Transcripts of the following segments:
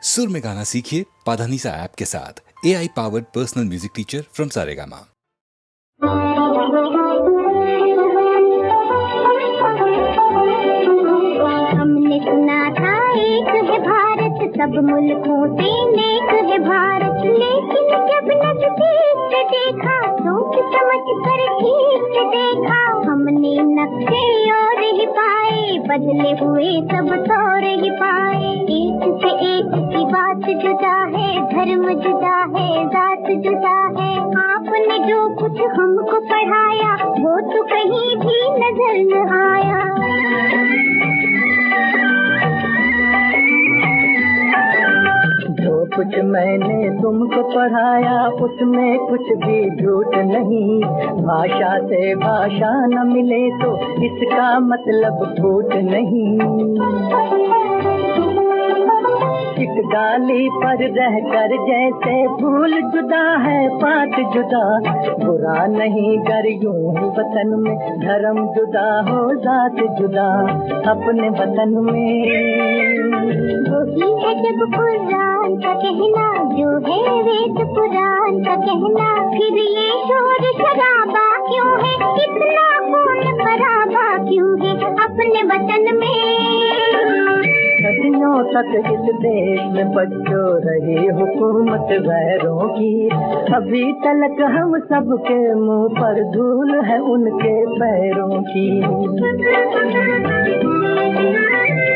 सुर में गाना सीखिए पाधानीसा ऐप के साथ। AI powered personal music teacher from Saregama. हमने सुना था एक है भारत, सब मुल्कों से नेक है भारत, लेकिन जब नजदीक से देखा, सोच समझ कर ठीक से देखा, हमने नक्शे और ही पाए, बदले हुए सब तौर ही पाए। एक से एक की बात जुदा है, धर्म जुदा है, जात जुदा है। आपने जो कुछ हमको पढ़ाया, वो तो कहीं भी नजर न आया। जो कुछ मैंने तुमको पढ़ाया, उसमें कुछ भी झूठ नहीं। भाषा से भाषा न मिले तो इसका मतलब फूट नहीं। एक डाली पर रहकर जैसे फूल जुदा है पात जुदा, बुरा नहीं गर यूं ही वतन में धर्म जुदा हो जात जुदा। अपने वतन में वही है जब कुरान का कहना, जो है वेद पुराण का कहना, फिर ये शोर शराबा क्यों है, इतना खून खराबा क्यों है अपने वतन में। सदियों तक इस देश में बच्चों रही हुकूमत गैरों की, अभी तक हम सबके मुंह पर धूल है उनके पैरों की।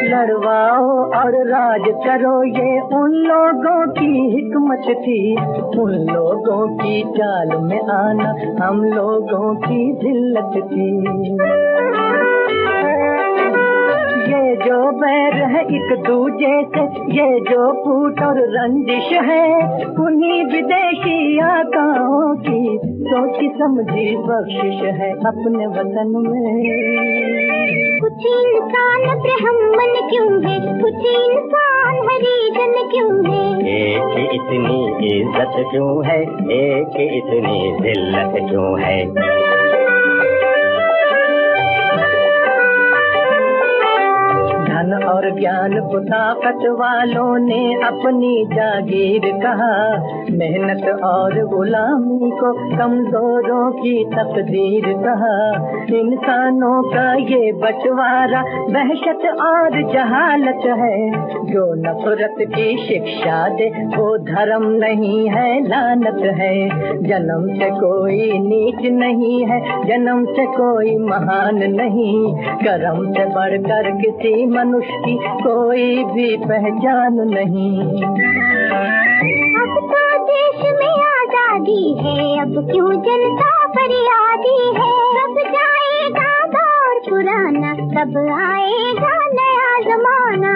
लड़वाओ और राज करो, ये उन लोगों की हिकमत थी, उन लोगों की चाल में आना हम लोगों की जिल्लत थी। ये जो बैर है एक दूजे से, ये जो फूट और रंजिश है, उन्हीं विदेशी आकाओं की सोची समझी बख्शिश है अपने वतन में। कुछ इंसान ब्राह्मण क्यों है, कुछ इंसान हरिजन क्यों है, एक इतनी इज्जत क्यों है, एक इतनी जिल्लत क्यों है। धन और ज्ञान को ताकत वालों ने अपनी जागीर कहा, मेहनत और गुलामी को कमजोरों की तकदीर कहा। इंसानों का ये बंटवारा वहशत और जहालत है, जो नफरत की शिक्षा दे वो धर्म नहीं है लानत है। जन्म से कोई नीच नहीं है, जन्म से कोई महान नहीं, कर्म से बढ़कर किसी मनुष्य की कोई भी पहचान नहीं। अब तो देश में आजादी है, अब क्यों जनता फरियादी है। कब जाएगा दौर पुराना, कब आएगा नया जमाना।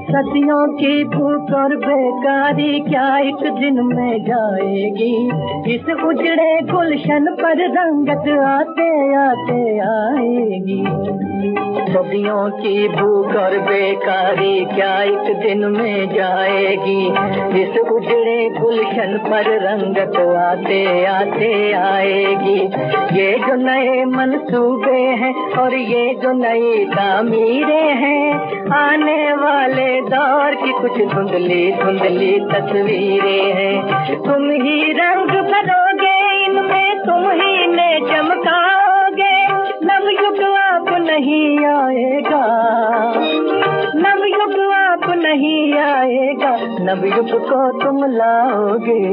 सदियों की भूख और बेकारी क्या एक दिन में जाएगी, इस उजड़े गुलशन पर रंगत आते आते आएगी। सदियों की भूख और बेकारी क्या एक दिन में जाएगी, इस उजड़े गुलशन पर रंगत आते आते आएगी। ये जो नए मंसूबे हैं और ये जो नई तामीरें हैं, आने वाले दौर की कुछ धुंधली धुंधली तस्वीरें हैं। तुम ही रंग भरोगे इनमें, तुम ही ने चमकाओगे। नवयुग आप नहीं आएगा, नवयुग आप नहीं आएगा, नवयुग को तुम लाओगे।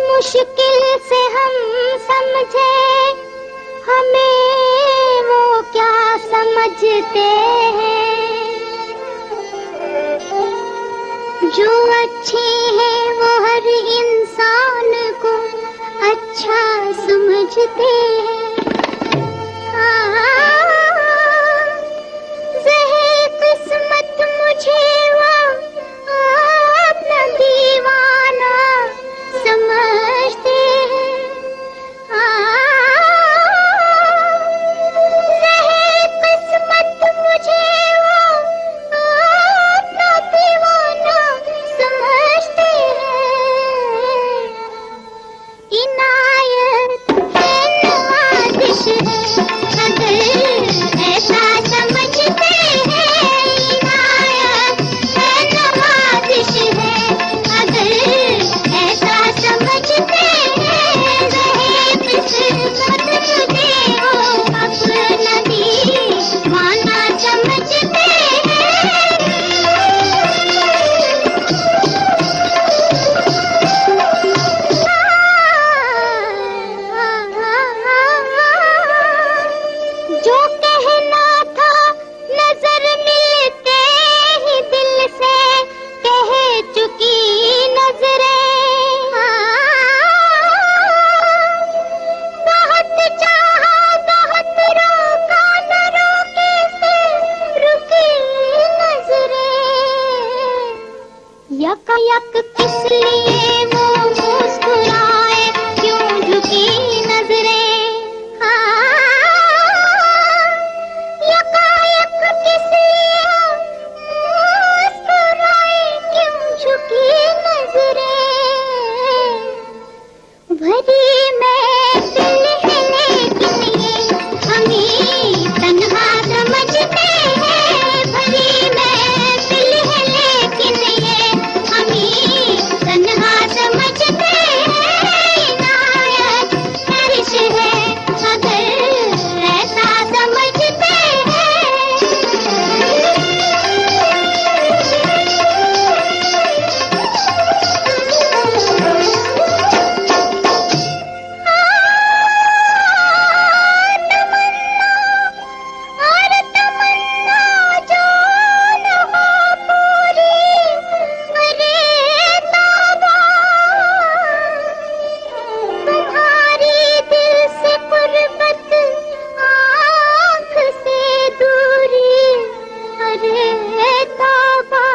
मुश्किल से हम समझे, हमें वो क्या समझते हैं। जो अच्छे हैं वो हर इंसान को अच्छा समझते हैं। जहे किस्मत मुझे वो अपना दीवाना यकायक किस लिए वो मुस्कुराए, क्यों झुकी नजरें, यकायक किस लिए मुस्कुराए, क्यों झुकी नजरें, भरी महफिल है लेकिन ये हमें तन्हा समझते हैं, भरी महफिल है लेकिन ये हमें तन्हा समझते हैं, इनायत हर्ष है अगर ऐसा समझते हैं। और तमन्ना जो न हो पूरी, अरे तौबा, तुम्हारी दिल से कुर्बत, आँख से दूरी, अरे तौबा,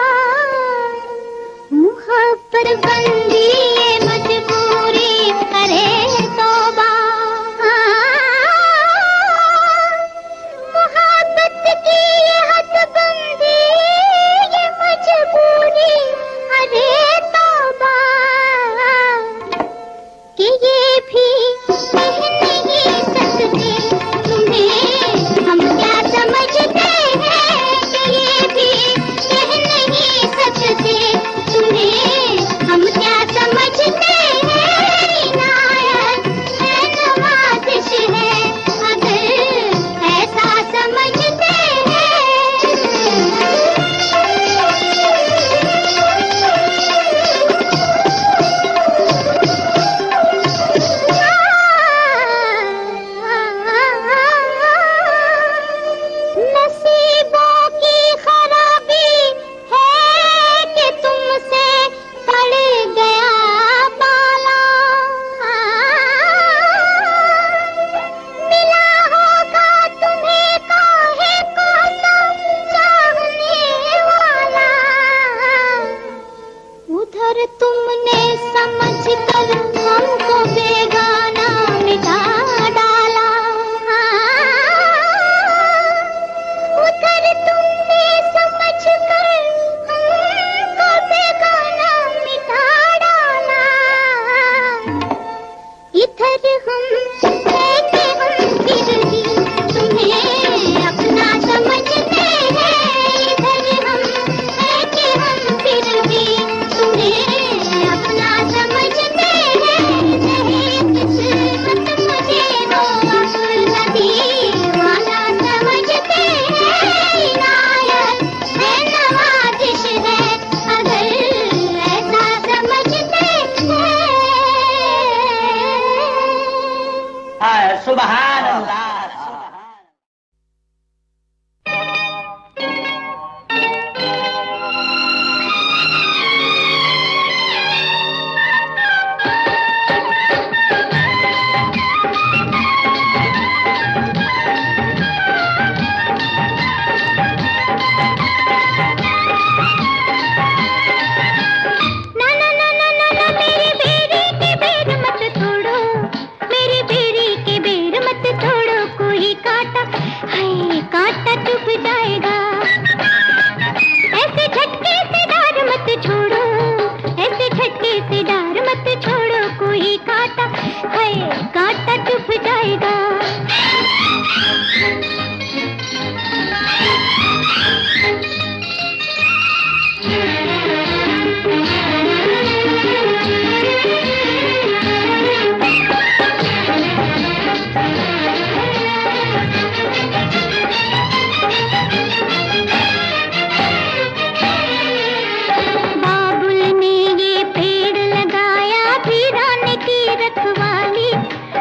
मुहब्बत बंदी ये मजबूरी, अरे तौबा, मोहब्बत की ये हदबंदी ये मजबूरी, अरे तौबा, कि ये भी कह नहीं सकते तुम्हें हम क्या समझते हैं, कि ये भी कह नहीं सकते तुम्हें हम क्या समझते हैं, इनायत है नवाज़िश है अगर ऐसा समझते हैं। नसीबों की खराबी है कि तुमसे पड़ गया पाला, मिला होगा तुम्हें काहे कोसा चाहने वाला, उधर तुमने समझकर हमको बेगाना मिटा डाला, उधर तुमने समझकर हमको बेगाना मिटा डाला, इधर हम है कि हम फिर भी तुम्हें अपना समझते हैं, इधर हम है कि हम फिर भी तुम्हें अपना समझते हैं, नहीं किस्मत मुझे वो अपना दीवाना समझते हैं, इनायत है नवाज़िश है अगर ऐसा समझते हैं। सुभान अल्लाह। ना ना ना ना ना ना मेरी बेरी के बेर मत तोड़ो, मेरी बेरी के बेर मत तोड़ो, कोई कांटा हाय कांटा चुभ जाएगा, ऐसे झटके से डार मत छोड़ो, ऐसे झटके से डार मत छोड़ो, कोई कांटा हाय कांटा चुभ जाएगा। बाबुल ने ये पेड़ लगाया वीराने की रखवाली,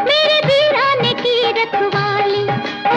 मेरे वीराने की रखवाली, ओ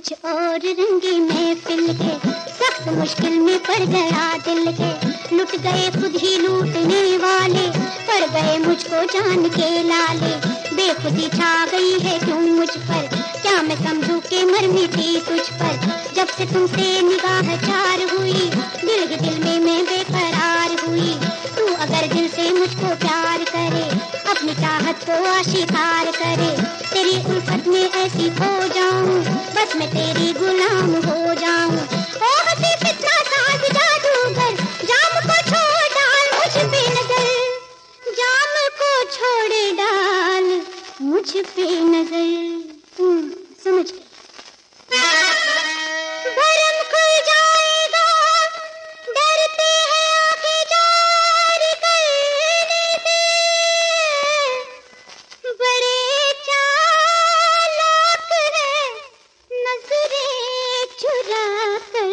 कुछ और रंगे महफिल के, सख्त मुश्किल में पड़ गया दिल के। लुट गए खुद ही लूटने वाले, पड़ गए मुझको जान के लाले। बेखुदी छा गई है क्यों मुझ पर, क्या मैं समझूं के मर मिटी तुझ पर। जब से तुमसे निगाह चार हुई, दिल ही दिल में मैं बेकरार हुई। तू अगर दिल से मुझको प्यार करे, अपनी चाहत को आशिकार करे। तेरी उल्फत में ऐसी खो जाऊं, बस मैं तेरी गुलाम हो जाऊं। ओ हंसी फितना साज जादूगर, जाम को छोड़ डाल मुझ पे नजर, जाम को छोड़ डाल मुझ पे नजर। समझ गई। भरम खुल जाएगा, डरते हैं आंखें जार करने से। बड़े चालाक है नजरें चुरा कर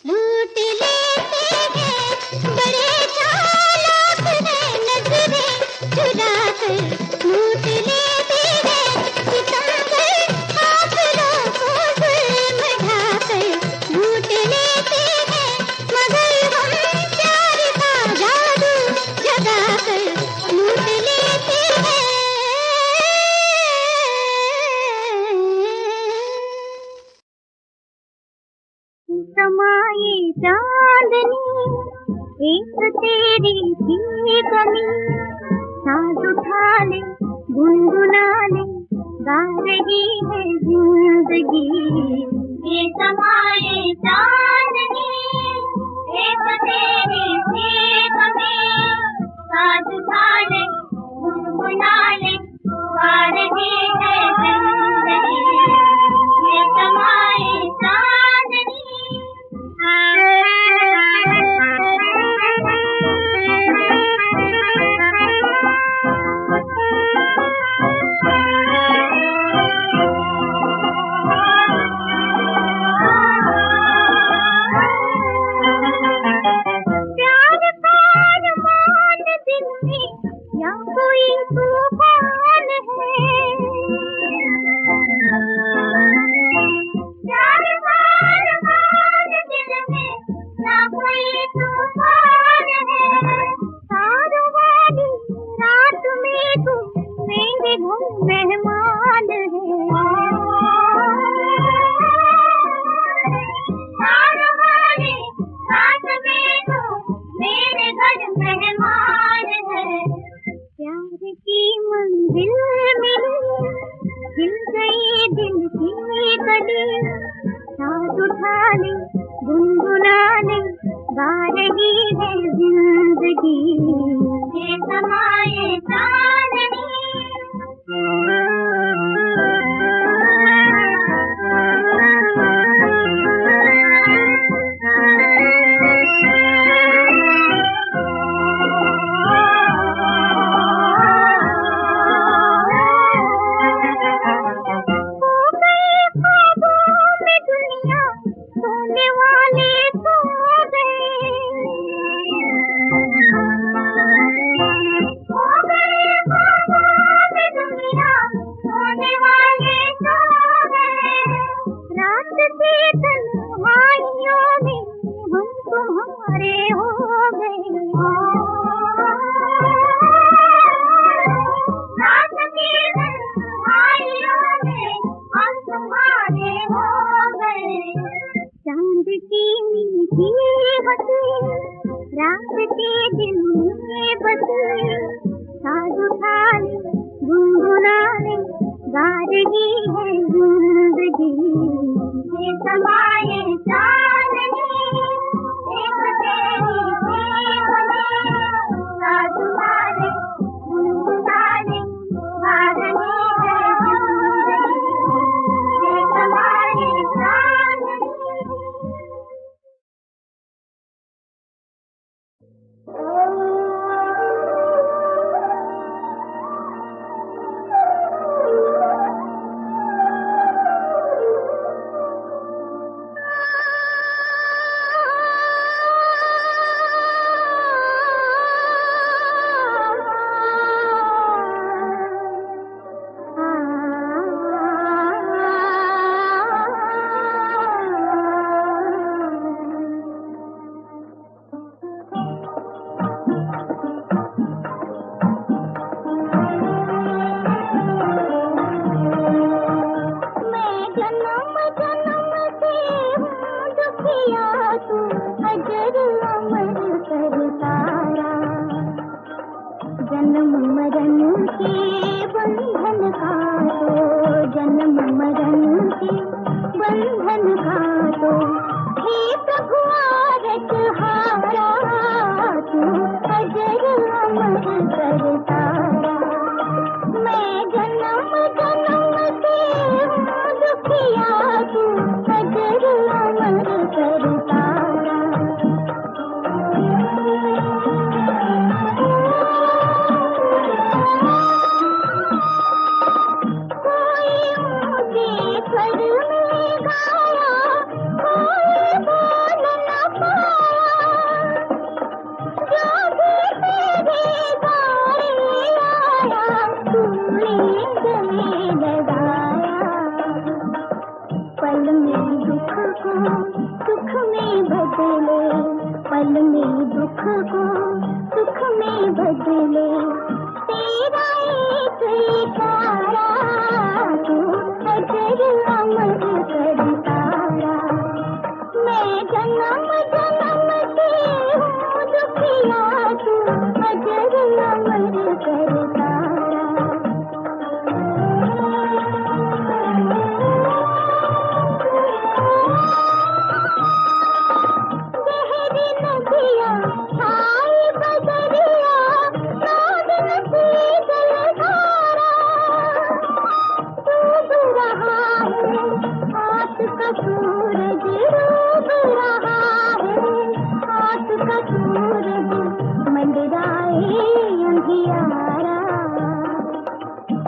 लूट लेते हैं। बड़े चालाक है नजरें चुरा कर लूट लेते हैं। सितमगर काफिरों को जुल्म ढाकर लूट लेते हैं। मगर हम प्यार का जादू जगा कर लूट लेते हैं। समाये चांदनी एक तेरी थी कमी, साथ उठा ले गुनगुना ले गा रही है जिंदगी। ये समाये चांदनी एक तेरी थी कमी, साथ उठा ले गुनगुना ले गा रही है जिंदगी। ये समाये चांदनी। प्यार का अरमान दिल में या कोई तूफान है। प्यार का अरमान दिल में या कोई तूफान है। तारों वाली रात में तू मेरे घर मेहमान है। तारों वाली रात में तू मेरे घर मेहमान है। प्यार की मंजिल मिली, हिल गई दिल की कली, साथ उठा ले गुनगुना ले गा रही है जिंदगी। ये समाये चांदनी। सोने वाले सो गए, सो गए ख्वाबों में दुनिया, सोने वाले सो गए। रात के तन्हाइयों में हम तुम्हारे हो गए। रात के तन्हाइयों में हम तुम्हारे हो गए। चांद की मीठी हंसी रात के दिन में बसी, साथ उठा ले गुनगुना ले गा रही है जिंदगी। ये समाये चांदनी एक तेरी थी कमी, साथ उठा ले गुनगुना ले गा रही है जिंदगी। ये समाये चांदनी। आए अंधियारा,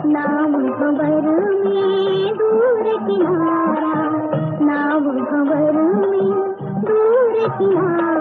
नाव भंवर में दूर किनारा, नाव भंवर में दूर किनारा।